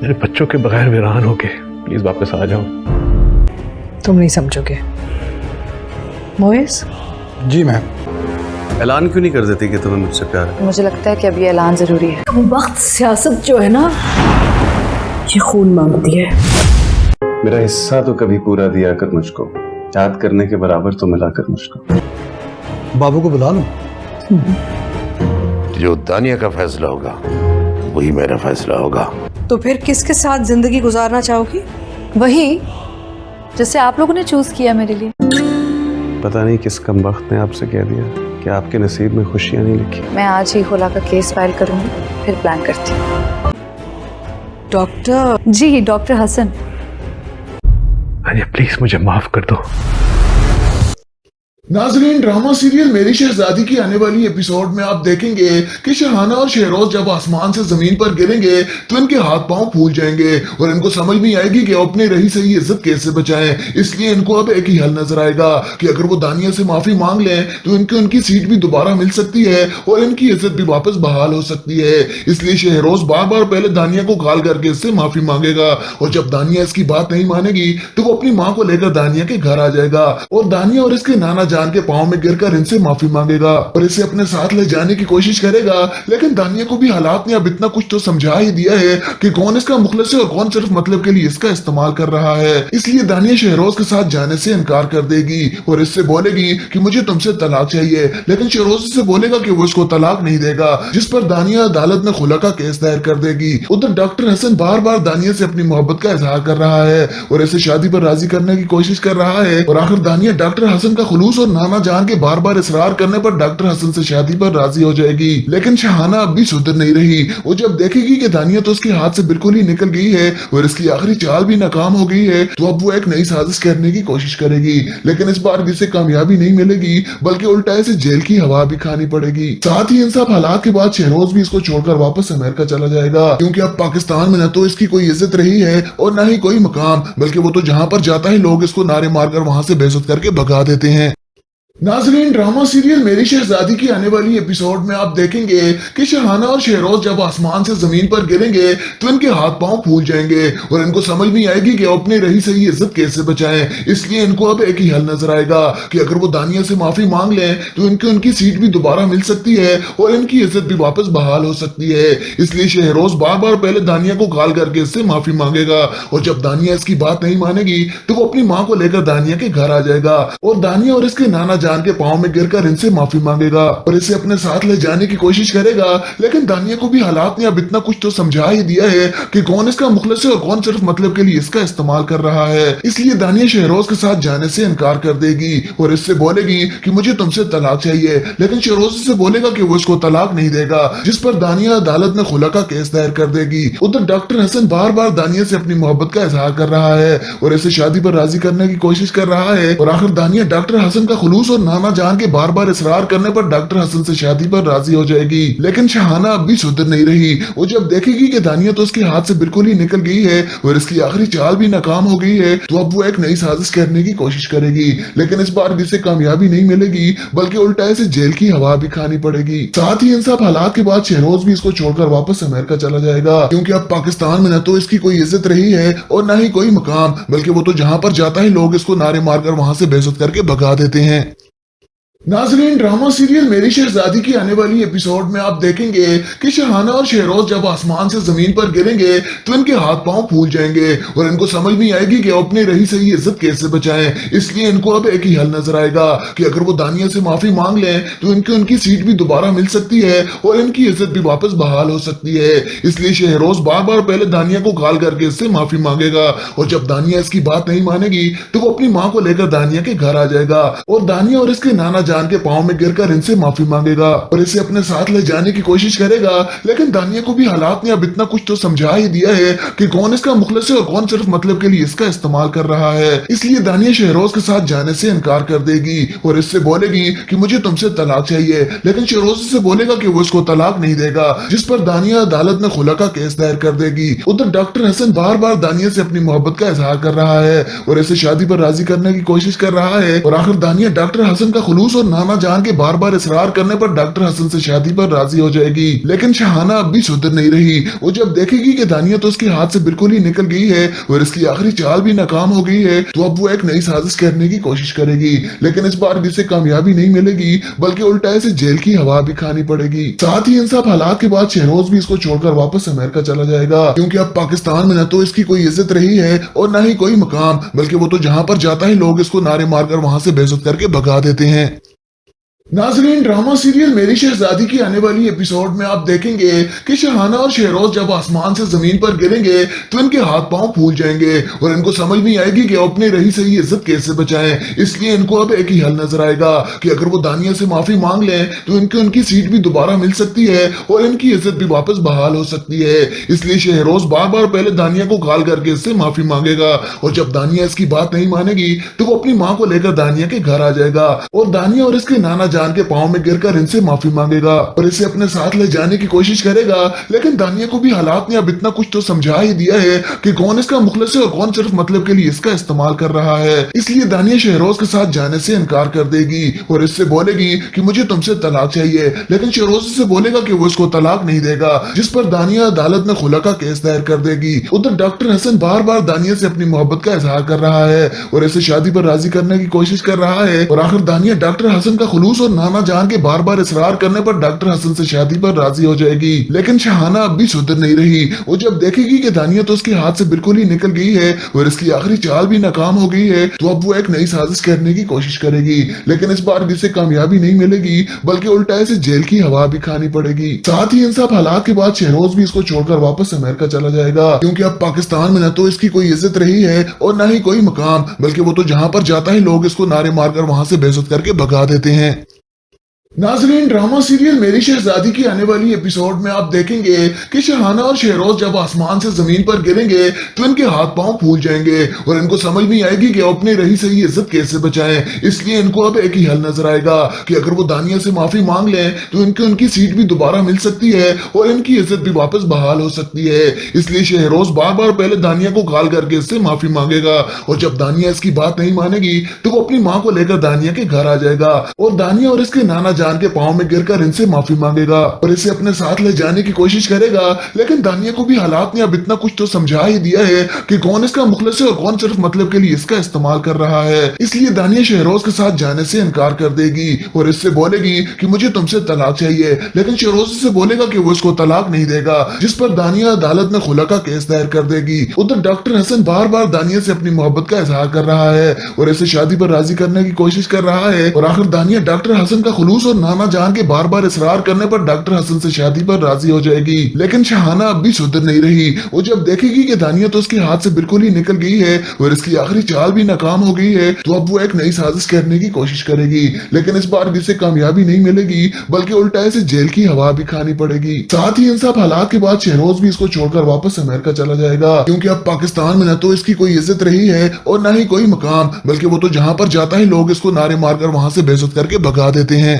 میرے بچوں کے بغیر ویران ہو کے پلیز واپس آ جاؤ. تم نہیں سمجھو گے. موئز جی میم. اعلان کیوں نہیں کر دیتی کہ تمہیں مجھ سے پیار ہے؟ مجھے لگتا ہے کہ اب یہ اعلان ضروری ہے. وقت سیاست جو ہے نا یہ خون مانگتی ہے. میرا حصہ تو کبھی پورا دیا کر مجھ کو، یاد کرنے کے برابر تو ملا کر مجھ کو. بابو کو بلا لوں؟ جو دانیہ کا فیصلہ ہوگا وہی میرا فیصلہ ہوگا. تو پھر کس کے ساتھ زندگی گزارنا چاہو گی؟ وہی جسے آپ لوگوں نے چوز کیا میرے لیے. پتہ نہیں کس کم وقت نے آپ سے کہہ دیا کہ آپ کے نصیب میں خوشیاں نہیں لکھی. میں آج ہی خلا کا کیس فائل کروں گی، پھر پلان کرتی ہوں. Doctor ji doctor Hasan. Please مجھے معاف کر دو. ناظرین، ڈرامہ سیریل میری شہزادی کی آنے والی ایپیسوڈ میں آپ دیکھیں گے کہ شہانہ اور شہروز جب آسمان سے زمین پر گریں گے تو ان کے ہاتھ پاؤں پھول جائیں گے اور ان کو سمجھ نہیں آئے گی کہ اپنے رہی صحیح عزت کیسے بچائیں. اس لیے ان کو اب ایک ہی حل نظر آئے گا کہ اگر وہ دانیہ سے معافی مانگ لیں تو ان کی سیٹ بھی دوبارہ مل سکتی ہے اور ان کی عزت بھی واپس بحال ہو سکتی ہے. اس لیے شہروز بار بار پہلے دانیہ کو گال کر کے اس سے معافی مانگے گا اور جب دانیہ اس کی بات نہیں مانے گی تو وہ اپنی ماں کو لے کر دانیہ کے گھر آ جائے گا اور دانیہ اور اس کے نانا جان کے پاؤں میں گر کر ان سے معافی مانگے گا اور اسے اپنے ساتھ لے جانے کی کوشش کرے گا. لیکن دانیہ کو بھی حالات نے اب اتنا کچھ تو سمجھا ہی دیا ہے کہ کون اس کا مخلص ہے اور کون صرف مطلب کے لیے اس کا استعمال کر رہا ہے. اس لیے دانیہ شہروز کے ساتھ جانے سے انکار کر دے گی اور اس سے بولے گی کہ مجھے تم سے طلاق چاہیے. لیکن شہروز اس سے بولے گا کہ وہ اس کو طلاق نہیں دے گا، جس پر دانیہ عدالت میں خلا کا کیس دائر کر دے گی. ادھر ڈاکٹر حسن بار بار دانیہ سے اپنی محبت کا اظہار کر رہا ہے اور اسے شادی پر راضی کرنے کی کوشش کر رہا ہے اور آخر دانیہ ڈاکٹر حسن کا خلوص اور نانا جان کے بار بار اصرار کرنے پر ڈاکٹر حسن سے شادی پر راضی ہو جائے گی. لیکن شہانہ اب بھی سدھر نہیں رہی. وہ جب دیکھے گی کہ دانیہ تو اس کے ہاتھ سے بالکل ہی نکل گئی ہے اور اس کی آخری چال بھی ناکام ہو گئی ہے تو اب وہ ایک نئی سازش کرنے کی کوشش کرے گی. لیکن اس بار بھی اسے کامیابی نہیں ملے گی بلکہ الٹا اسے جیل کی ہوا بھی کھانی پڑے گی. ساتھ ہی ان سب حالات کے بعد شہروز بھی اس کو چھوڑ کر واپس امریکہ چلا جائے گا، کیونکہ اب پاکستان میں نہ تو اس کی کوئی عزت رہی ہے اور نہ ہی کوئی مقام، بلکہ وہ تو جہاں پر جاتا ہے لوگ اس کو نعرے مار کر وہاں سے بے عزت کر کے بھگا دیتے ہیں. ناظرین، ڈرامہ سیریل میری شہزادی کی آنے والی ایپیسوڈ میں آپ دیکھیں گے کہ شہانہ اور شہروز جب آسمان سے زمین پر گریں گے تو ان کے ہاتھ پاؤں پھول جائیں گے اور ان کو سمجھ نہیں آئے گی کہ اپنے رہی صحیح عزت کیسے بچائیں. اس لیے ان کو اب ایک ہی حل نظر آئے گا کہ اگر وہ دانیہ سے معافی مانگ لیں تو ان کی سیٹ بھی دوبارہ مل سکتی ہے اور ان کی عزت بھی واپس بحال ہو سکتی ہے. اس لیے شہروز بار بار پہلے دانیہ کو گال کر کے اس سے معافی مانگے گا اور جب دانیہ اس کی بات نہیں مانے گی تو وہ اپنی ماں کو لے کر دانیہ کے گھر آ جائے گا اور دانیہ اور اس کے نانا جان کے پاؤں میں گر کر ان سے معافی مانگے گا اور اسے اپنے ساتھ لے جانے کی کوشش کرے گا. لیکن دانیہ کو بھی حالات نے اب اتنا کچھ تو سمجھا ہی دیا ہے کہ کون اس کا مخلص ہے اور کون صرف مطلب کے لیے اس کا استعمال کر رہا ہے. اس لیے دانیہ شہروز کے ساتھ جانے سے انکار کر دے گی اور اس سے بولے گی کہ مجھے تم سے طلاق چاہیے. لیکن شہروز اس سے بولے گا کہ وہ اس کو طلاق نہیں دے گا، جس پر دانیہ عدالت میں خلا کا کیس دائر کر دے گی. ادھر ڈاکٹر حسن بار بار دانیہ سے اپنی محبت کا اظہار کر رہا ہے اور اسے شادی پر راضی کرنے کی کوشش کر رہا ہے اور آخر دانیہ ڈاکٹر حسن کا خلوص اور نانا جان کے بار بار اصرار کرنے پر ڈاکٹر حسن سے شادی پر راضی ہو جائے گی. لیکن شہانہ اب بھی سدھر نہیں رہی. وہ جب دیکھے گی کہ دانیہ تو اس کے ہاتھ سے بالکل ہی نکل گئی ہے اور اس کی آخری چال بھی ناکام ہو گئی ہے تو اب وہ ایک نئی سازش کرنے کی کوشش کرے گی. لیکن اس بار بھی اسے کامیابی نہیں ملے گی بلکہ الٹا اسے جیل کی ہوا بھی کھانی پڑے گی. ساتھ ہی ان سب حالات کے بعد شہروز بھی اس کو چھوڑ کر واپس امریکہ چلا جائے گا، کیونکہ اب پاکستان میں نہ تو اس کی کوئی عزت رہی ہے اور نہ ہی کوئی مقام، بلکہ وہ تو جہاں پر جاتا ہے لوگ اس کو نعرے مار کر وہاں سے بے عزت کر کے بھگا دیتے ہیں. ناظرین، ڈرامہ سیریل میری شہزادی کی آنے والی ایپیسوڈ میں آپ دیکھیں گے کہ شہانہ اور شہروز جب آسمان سے زمین پر گریں گے تو ان کے ہاتھ پاؤں پھول جائیں گے اور ان کو سمجھ نہیں آئے گی کہ اپنے رہی صحیح عزت کیسے بچائیں. اس لیے ان کو اب ایک ہی حل نظر آئے گا کہ اگر وہ دانیہ سے معافی مانگ لیں تو ان کی سیٹ بھی دوبارہ مل سکتی ہے اور ان کی عزت بھی واپس بحال ہو سکتی ہے. اس لیے شہروز بار بار پہلے دانیہ کو گال کر کے اس سے معافی مانگے گا اور جب دانیہ اس کی بات نہیں مانے گی تو وہ اپنی ماں کو لے کر دانیہ کے گھر آ جائے گا اور دانیہ اور اس کے نانا جان کے پاؤں میں گر کر ان سے معافی مانگے گا اور اسے اپنے ساتھ لے جانے کی کوشش کرے گا. لیکن دانیہ کو بھی حالات نے اب اتنا کچھ تو سمجھا ہی دیا ہے کہ کون اس کا مخلص ہے اور کون صرف مطلب کے لیے اس کا استعمال کر رہا ہے. اس لیے دانیہ شہروز کے ساتھ جانے سے انکار کر دے گی اور اس سے بولے گی کہ مجھے تم سے طلاق چاہیے. لیکن شہروز اس سے بولے گا کہ وہ اس کو طلاق نہیں دے گا، جس پر دانیہ عدالت میں خلا کا کیس دائر کر دے گی. ادھر ڈاکٹر حسن بار بار دانیہ سے اپنی محبت کا اظہار کر رہا ہے اور اسے شادی پر راضی کرنے کی کوشش کر رہا ہے اور آخر دانیہ ڈاکٹر حسن کا خلوص और नाना जान के बार बार इसरार करने पर डॉक्टर हसन से शादी पर राजी हो जाएगी। लेकिन शहाना अब भी सुधर नहीं रही। वो जब देखेगी कि दानिया तो उसके हाथ से बिल्कुल ही निकल गई है और इसकी आखिरी चाल भी नाकाम हो गई है, तो अब वो एक नई साजिश करने की कोशिश करेगी। लेकिन इस बार भी इसे कामयाबी नहीं मिलेगी, बल्कि उल्टा इसे जेल की हवा भी खानी पड़ेगी। साथ ही इन सब हालात के बाद शहरोज भी इसको छोड़कर वापस अमेरिका चला जाएगा, क्योंकि अब पाकिस्तान में न तो इसकी कोई इज्जत रही है और न ही कोई मकाम, बल्कि वो तो जहां पर जाता है लोग इसको नारे मारकर वहां से बेइज्जत करके भगा देते हैं। नाजरीन, ड्रामा सीरियल मेरी शहजादी की आने वाली एपिसोड में आप देखेंगे कि शहाना और शहरोज जब आसमान से जमीन पर गिरेंगे तो इनके हाथ पांव फूल जाएंगे और इनको समझ नहीं आएगी कि अपनी रही सही इज्जत कैसे बचाएं। इसलिए इनको अब एक ही हल नजर आएगा कि अगर वो दानिया से माफी मांग लें तो इनको उनकी सीट भी दोबारा मिल सकती है और इनकी इज्जत भी वापस बहाल हो सकती है। इसलिए शहरोज बार बार पहले दानिया को कॉल करके इससे माफी मांगेगा और जब दानिया इसकी बात नहीं मानेगी तो वो अपनी माँ को लेकर दानिया के घर आ जाएगा और दानिया और इसके नाना जान के पांव में गिरकर इनसे माफी मांगेगा और इसे अपने साथ ले जाने की कोशिश करेगा। लेकिन दानिया को भी हालात ने अब इतना कुछ तो समझा ही दिया है कि कौन इसका मुखलिस है और कौन सिर्फ मतलब के लिए इसका इस्तेमाल कर रहा है। इसलिए दानिया शहरोज के साथ जाने से इनकार कर देगी और इससे बोलेगी कि मुझे तुमसे तलाक चाहिए। लेकिन शहरोज इससे बोलेगा कि वो इसको तलाक नहीं देगा, जिस पर दानिया अदालत में खुला का केस दायर कर देगी। उधर डॉक्टर हसन बार बार दानिया से अपनी मोहब्बत का इजहार कर रहा है और इसे शादी पर राजी करने की कोशिश कर रहा है और आखिर दानिया डॉक्टर हसन का खुलूस और नाना जान के बार बार इसरार करने पर डॉक्टर हसन से शादी पर राजी हो जाएगी। लेकिन शहाना अब भी सुधर नहीं रही। वो जब देखेगी कि दानिया तो उसके हाथ से बिल्कुल ही निकल गई है और इसकी आखिरी चाल भी नाकाम हो गई है, तो अब वो एक नई साजिश करने की कोशिश करेगी। लेकिन इस बार भी इसे कामयाबी नहीं मिलेगी, बल्कि उल्टा इसे जेल की हवा भी खानी पड़ेगी। साथ ही इन सब हालात के बाद शहरोज भी इसको छोड़कर वापस अमेरिका चला जाएगा, क्योंकि अब पाकिस्तान में न तो इसकी कोई इज्जत रही है और न ही कोई मकाम, बल्कि वो तो जहां पर जाता है लोग इसको नारे मारकर वहां से बेइज्जत करके भगा देते हैं। नाजरीन, ड्रामा सीरियल मेरी शहजादी की आने वाली एपिसोड में आप देखेंगे कि शहाना और शहरोज जब आसमान से जमीन पर गिरेंगे तो इनके हाथ पांव फूल जाएंगे और इनको समझ नहीं आएगी कि अपनी रही सही इज्जत कैसे बचाएं। इसलिए इनको अब एक ही हल नजर आएगा कि अगर वो दानिया से माफी मांग लें तो इनको उनकी सीट भी दोबारा मिल सकती है और इनकी इज्जत भी वापस बहाल हो सकती है। इसलिए शहरोज बार बार पहले दानिया को कॉल करके इससे माफी मांगेगा और जब दानिया इसकी बात नहीं मानेगी तो वो अपनी माँ को लेकर दानिया के घर आ जाएगा और दानिया और इसके नाना जान के पांव में गिरकर इनसे माफी मांगेगा और इसे अपने साथ ले जाने की कोशिश करेगा। लेकिन दानिया को भी हालात ने अब इतना कुछ तो समझा ही दिया है कि कौन इसका मुखलिस है और कौन सिर्फ मतलब के लिए इसका इस्तेमाल कर रहा है। इसलिए दानिया शहरोज के साथ जाने से इनकार कर देगी और इससे बोलेगी कि मुझे तुमसे तलाक चाहिए। लेकिन शहरोज इससे बोलेगा कि वो इसको तलाक नहीं देगा, जिस पर दानिया अदालत में खुला का केस दायर कर देगी। उधर डॉक्टर हसन बार बार दानिया से अपनी मोहब्बत का इजहार कर रहा है और इसे शादी पर राजी करने की कोशिश कर रहा है और आखिर दानिया डॉक्टर हसन का खुलूस और नाना जान के बार बार इसरार करने पर डॉक्टर हसन से शादी पर राजी हो जाएगी। लेकिन शहाना अब भी सुधर नहीं रही। वो जब देखेगी कि दानिया तो उसके हाथ से बिल्कुल ही निकल गई है और इसकी आखिरी चाल भी नाकाम हो गई है, तो अब वो एक नई साजिश करने की कोशिश करेगी। लेकिन इस बार भी इसे कामयाबी नहीं मिलेगी, बल्कि उल्टा इसे जेल की हवा भी खानी पड़ेगी। साथ ही इन सब हालात के बाद शहरोज भी इसको छोड़कर वापस अमेरिका चला जाएगा, क्योंकि अब पाकिस्तान में न तो इसकी कोई इज्जत रही है और न ही कोई मकाम, बल्कि वो तो जहां पर जाता है लोग इसको नारे मारकर वहां से बेइज्जत करके भगा देते हैं।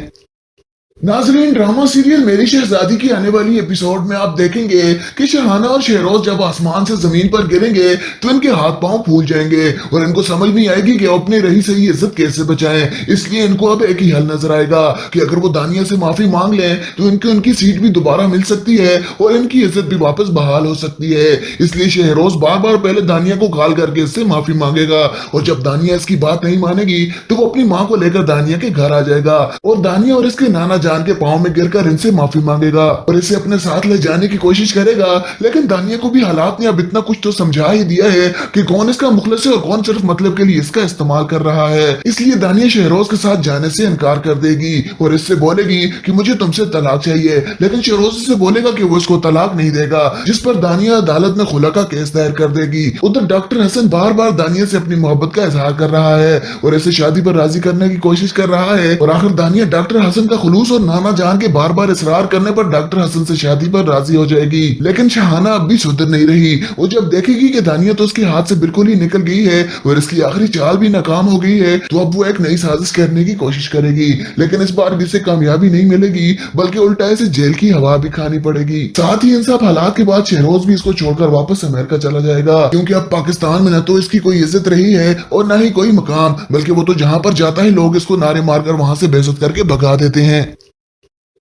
नाजरीन, ड्रामा सीरियल मेरी शहजादी की आने वाली एपिसोड में आप देखेंगे कि शहाना और शहरोज जब आसमान से जमीन पर गिरेंगे तो इनके हाथ पांव फूल जाएंगे और इनको समझ नहीं आएगी कि अपनी रही सही इज्जत कैसे बचाएं। इसलिए इनको अब एक ही हल नजर आएगा कि अगर वो दानिया से माफी मांग लें तो इनको उनकी सीट भी दोबारा मिल सकती है और इनकी इज्जत भी वापस बहाल हो सकती है। इसलिए शहरोज बार बार पहले दानिया को कॉल करके इससे माफी मांगेगा और जब दानिया इसकी बात नहीं मानेगी तो वो अपनी माँ को लेकर दानिया के घर आ जाएगा और दानिया और इसके नाना जान के पांव में गिरकर इनसे माफी मांगेगा और इसे अपने साथ ले जाने की कोशिश करेगा। लेकिन दानिया को भी हालात ने अब इतना कुछ तो समझा ही दिया है कि कौन इसका मुखलिस है और कौन सिर्फ मतलब के लिए इसका इस्तेमाल कर रहा है। इसलिए दानिया शहरोज के साथ जाने से इनकार कर देगी और इससे बोलेगी कि मुझे तुमसे तलाक चाहिए। लेकिन शहरोज इससे बोलेगा कि वो इसको तलाक नहीं देगा, जिस पर दानिया अदालत में खुला का केस दायर कर देगी। उधर डॉक्टर हसन बार बार दानिया से अपनी मोहब्बत का इजहार कर रहा है और इसे शादी पर राजी करने की कोशिश कर रहा है और आखिर दानिया डॉक्टर हसन का खुलूस और नाना जान के बार बार इसरार करने पर डॉक्टर हसन से शादी पर राजी हो जाएगी। लेकिन शहाना अब भी सुधर नहीं रही। वो जब देखेगी कि दानिया तो उसके हाथ से बिल्कुल ही निकल गई है और इसकी आखिरी चाल भी नाकाम हो गई है, तो अब वो एक नई साजिश करने की कोशिश करेगी। लेकिन इस बार भी इसे कामयाबी नहीं मिलेगी, बल्कि उल्टा इसे जेल की हवा भी खानी पड़ेगी। साथ ही इन सब हालात के बाद शहरोज भी इसको छोड़कर वापस अमेरिका चला जाएगा, क्योंकि अब पाकिस्तान में न तो इसकी कोई इज्जत रही है और न ही कोई मकाम, बल्कि वो तो जहां पर जाता है लोग इसको नारे मारकर वहां से बेइज्जत करके भगा देते हैं।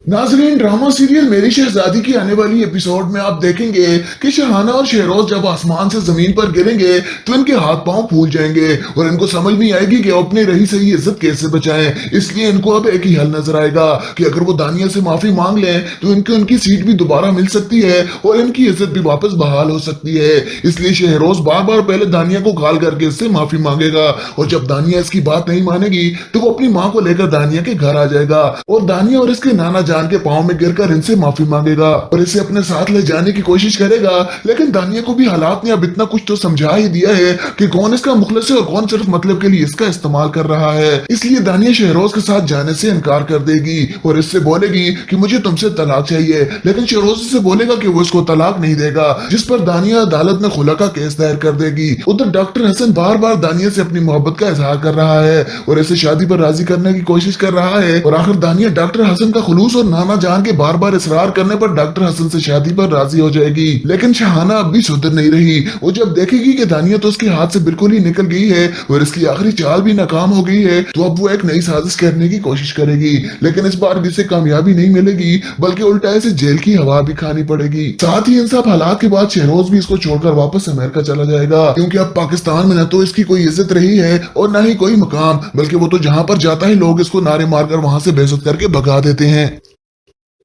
नाजरीन, ड्रामा सीरियल मेरी शहजादी की आने वाली एपिसोड में आप देखेंगे कि शहाना और शहरोज जब आसमान से जमीन पर गिरेंगे तो इनके हाथ पांव फूल जाएंगे और इनको समझ नहीं आएगी कि अपने रही सही इज्जत कैसे बचाएं। इसलिए इनको अब एक ही हल नजर आएगा कि अगर वो दानिया से माफी मांग लें तो इनको उनकी सीट भी दोबारा मिल सकती है और इनकी इज्जत भी वापस बहाल हो सकती है। इसलिए शहरोज बार बार पहले दानिया को गाल करके इससे माफी मांगेगा और जब दानिया इसकी बात नहीं मानेगी तो वो अपनी माँ को लेकर दानिया के घर आ जाएगा और दानिया और इसके नाना जान के पांव में गिरकर इनसे माफी मांगेगा और इसे अपने साथ ले जाने की कोशिश करेगा। लेकिन दानिया को भी हालात ने अब इतना कुछ तो समझा ही दिया है कि कौन इसका मुखलिस है और कौन सिर्फ मतलब के लिए इसका इस्तेमाल कर रहा है। इसलिए दानिया शहरोज के साथ जाने से इनकार कर देगी और इससे बोलेगी कि मुझे तुमसे तलाक चाहिए। लेकिन शहरोज से बोलेगा कि वो इसको तलाक नहीं देगा, जिस पर दानिया अदालत में खुला का केस दायर कर देगी। उधर डॉक्टर हसन बार बार दानिया से अपनी मोहब्बत का इजहार कर रहा है और इसे शादी पर राजी करने की कोशिश कर रहा है और आखिर दानिया डॉक्टर हसन का खुलूस और नाना जान के बार बार इसरार करने पर डॉक्टर हसन से शादी पर राजी हो जाएगी। लेकिन शहाना अब भी सुधर नहीं रही। वो जब देखेगी कि दानिया तो उसके हाथ से बिल्कुल ही निकल गई है और इसकी आखिरी चाल भी नाकाम हो गई है, तो अब वो एक नई साजिश करने की कोशिश करेगी। लेकिन इस बार भी इसे कामयाबी नहीं मिलेगी, बल्कि उल्टा इसे जेल की हवा भी खानी पड़ेगी। साथ ही इन सब हालात के बाद शहरोज भी इसको छोड़कर वापस अमेरिका चला जाएगा, क्योंकि अब पाकिस्तान में न तो इसकी कोई इज्जत रही है और न ही कोई मकाम, बल्कि वो तो जहां पर जाता है लोग इसको नारे मारकर वहां से बेइज्जत करके भगा देते हैं।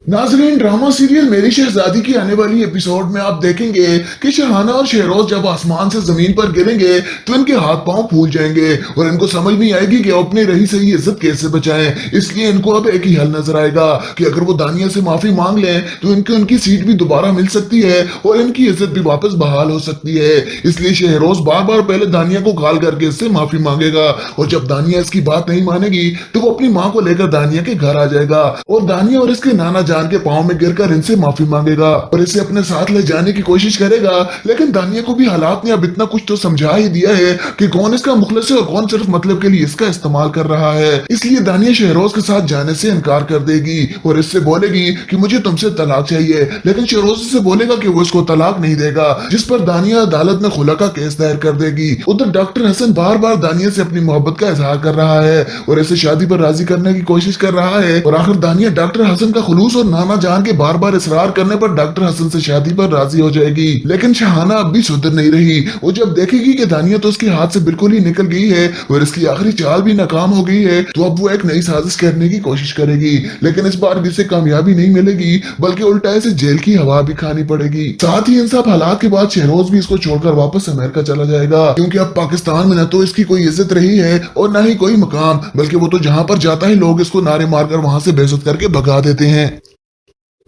नाजरीन, ड्रामा सीरियल मेरी शहजादी की आने वाली एपिसोड में आप देखेंगे कि शहाना और शहरोज जब आसमान से जमीन पर गिरेंगे तो इनके हाथ पांव फूल जाएंगे और इनको समझ नहीं आएगी कि अपने रही सही इज्जत कैसे बचाएं। इसलिए इनको अब एक ही हल नजर आएगा कि अगर वो दानिया से माफी मांग लें तो इनको उनकी सीट भी दोबारा मिल सकती है और इनकी इज्जत भी वापस बहाल हो सकती है। इसलिए शहरोज बार बार पहले दानिया को गाल करके इससे माफी मांगेगा और जब दानिया इसकी बात नहीं मानेगी तो वो अपनी माँ को लेकर दानिया के घर आ जाएगा और दानिया और इसके नाना जान के पांव में गिरकर इनसे माफी मांगेगा और इसे अपने साथ ले जाने की कोशिश करेगा। लेकिन दानिया को भी हालात ने अब इतना कुछ तो समझा ही दिया है कि कौन इसका मुखलिस है और कौन सिर्फ मतलब के लिए इसका इस्तेमाल कर रहा है। इसलिए दानिया शहरोज के साथ जाने से इनकार कर देगी और इससे बोलेगी कि मुझे तुमसे तलाक चाहिए। लेकिन शहरोज से बोलेगा कि वो इसको तलाक नहीं देगा, जिस पर दानिया अदालत में खुला का केस दायर कर देगी। उधर डॉक्टर हसन बार बार दानिया से अपनी मोहब्बत का इजहार कर रहा है और इसे शादी पर राजी करने की कोशिश कर रहा है और आखिर दानिया डॉक्टर हसन का खुलूस और नाना जान के बार बार इसरार करने पर डॉक्टर हसन से शादी पर राजी हो जाएगी। लेकिन शहाना अब भी सुधर नहीं रही। वो जब देखेगी कि दानिया तो उसके हाथ से बिल्कुल ही निकल गई है और इसकी आखिरी चाल भी नाकाम हो गई है, तो अब वो एक नई साजिश करने की कोशिश करेगी। लेकिन इस बार भी इसे कामयाबी नहीं मिलेगी, बल्कि उल्टा इसे जेल की हवा भी खानी पड़ेगी। साथ ही इन सब हालात के बाद शहरोज भी इसको छोड़कर वापस अमेरिका चला जाएगा, क्योंकि अब पाकिस्तान में न तो इसकी कोई इज्जत रही है और न ही कोई मकाम, बल्कि वो तो जहां पर जाता है लोग इसको नारे मारकर वहां से बेइज्जत करके भगा देते हैं।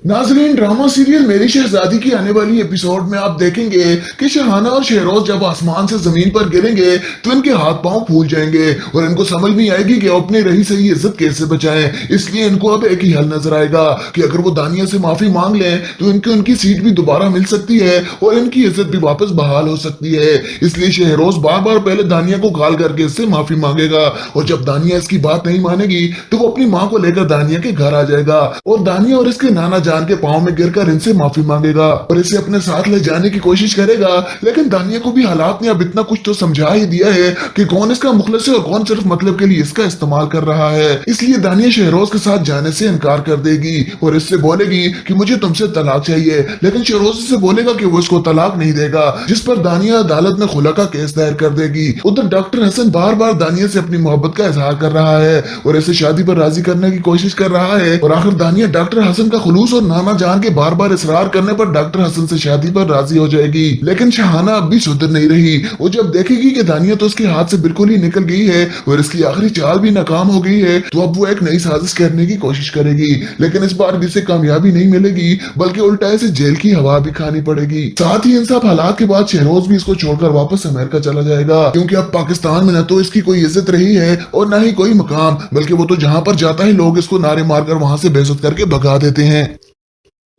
नाजरीन, ड्रामा सीरियल मेरी शहजादी की आने वाली एपिसोड में आप देखेंगे कि शहाना और शहरोज जब आसमान से जमीन पर गिरेंगे तो इनके हाथ पांव फूल जाएंगे और इनको समझ नहीं आएगी कि अपने रही सही इज्जत कैसे बचाएं। इसलिए इनको अब एक ही हल नजर आएगा कि अगर वो दानिया से माफी मांग लें तो इनको उनकी सीट भी दोबारा मिल सकती है और इनकी इज्जत भी वापस बहाल हो सकती है। इसलिए शहरोज बार बार पहले दानिया को गाल करके इससे माफी मांगेगा और जब दानिया इसकी बात नहीं मानेगी तो वो अपनी माँ को लेकर दानिया के घर आ जाएगा और दानिया और इसके नाना जान के पांव में गिरकर इनसे माफी मांगेगा और इसे अपने साथ ले जाने की कोशिश करेगा। लेकिन दानिया को भी हालात ने अब इतना कुछ तो समझा ही दिया है कि कौन इसका मुखलिस है और कौन सिर्फ मतलब के लिए इसका इस्तेमाल कर रहा है। इसलिए दानिया शहरोज के साथ जाने से इनकार कर देगी और इससे बोलेगी कि मुझे तुमसे तलाक चाहिए। लेकिन शहरोज से बोलेगा कि वो इसको तलाक नहीं देगा, जिस पर दानिया अदालत में खुला का केस दायर कर देगी। उधर डॉक्टर हसन बार बार दानिया से अपनी मोहब्बत का इजहार कर रहा है और इसे शादी पर राजी करने की कोशिश कर रहा है और आखिर दानिया डॉक्टर हसन का खुलूस और और नाना जान के बार बार इसरार करने पर डॉक्टर हसन से शादी पर राजी हो जाएगी। लेकिन शहाना अब भी सुधर नहीं रही। वो जब देखेगी कि दानिया तो उसके हाथ से बिल्कुल ही निकल गई है और इसकी आखिरी चाल भी नाकाम हो गई है, तो अब वो एक नई साजिश करने की कोशिश करेगी। लेकिन इस बार भी इसे कामयाबी नहीं मिलेगी, बल्कि उल्टा इसे जेल की हवा भी खानी पड़ेगी। साथ ही इन सब हालात के बाद शहरोज भी इसको छोड़कर वापस अमेरिका चला जाएगा, क्योंकि अब पाकिस्तान में न तो इसकी कोई इज्जत रही है और न ही कोई मकाम, बल्कि वो तो जहां पर जाता है लोग इसको नारे मारकर वहां से बेइज्जत करके भगा देते हैं।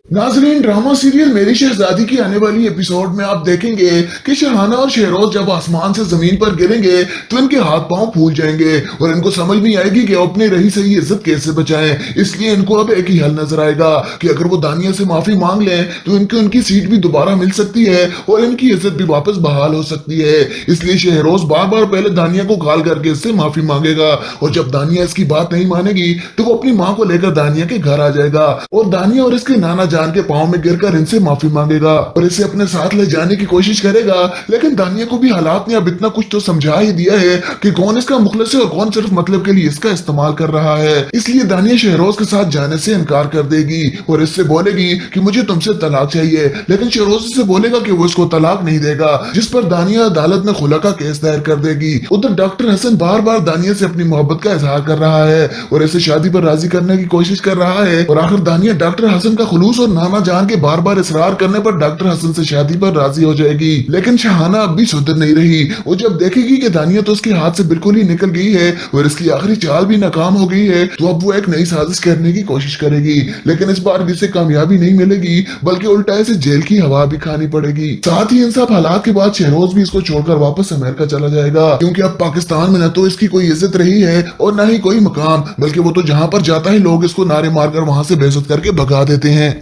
नाजरीन, ड्रामा सीरियल मेरी शहजादी की आने वाली एपिसोड में आप देखेंगे कि शहाना और शहरोज जब आसमान से जमीन पर गिरेंगे तो इनके हाथ पांव फूल जाएंगे और इनको समझ नहीं आएगी कि अपनी रही सही इज्जत कैसे बचाएं। इसलिए इनको अब एक ही हल नजर आएगा कि अगर वो दानिया से माफी मांग लें तो इनको उनकी सीट भी दोबारा मिल सकती है और इनकी इज्जत भी वापस बहाल हो सकती है। इसलिए शहरोज बार बार पहले दानिया को कॉल करके इससे माफी मांगेगा और जब दानिया इसकी बात नहीं मानेगी तो वो अपनी माँ को लेकर दानिया के घर आ जाएगा और दानिया और इसके नाना जान के पांव में गिरकर इनसे माफी मांगेगा और इसे अपने साथ ले जाने की कोशिश करेगा। लेकिन दानिया को भी हालात ने अब इतना कुछ तो समझा ही दिया है कि कौन इसका मुखलिस है और कौन सिर्फ मतलब के लिए इसका इस्तेमाल कर रहा है। इसलिए दानिया शहरोज के साथ जाने से इनकार कर देगी और इससे बोलेगी कि मुझे तुमसे तलाक चाहिए। लेकिन शहरोज इससे बोलेगा कि वो इसको तलाक नहीं देगा, जिस पर दानिया अदालत में खुला का केस दायर कर देगी। उधर डॉक्टर हसन बार बार दानिया से अपनी मोहब्बत का इजहार कर रहा है और इसे शादी पर राजी करने की कोशिश कर रहा है और आखिर दानिया डॉक्टर हसन का खुलूस और नाना जान के बार बार इसरार करने पर डॉक्टर हसन से शादी पर राजी हो जाएगी। लेकिन शहाना अब भी सुधर नहीं रही। वो जब देखेगी कि दानिया तो उसके हाथ से बिल्कुल ही निकल गई है और इसकी आखिरी चाल भी नाकाम हो गई है, तो अब वो एक नई साजिश करने की कोशिश करेगी। लेकिन इस बार भी इसे कामयाबी नहीं मिलेगी, बल्कि उल्टा इसे जेल की हवा भी खानी पड़ेगी। साथ ही इन सब हालात के बाद शहरोज भी इसको छोड़कर वापस अमेरिका चला जाएगा, क्योंकि अब पाकिस्तान में न तो इसकी कोई इज्जत रही है और न ही कोई मकाम, बल्कि वो तो जहां पर जाता है लोग इसको नारे मारकर वहां से बेइज्जत करके भगा देते हैं।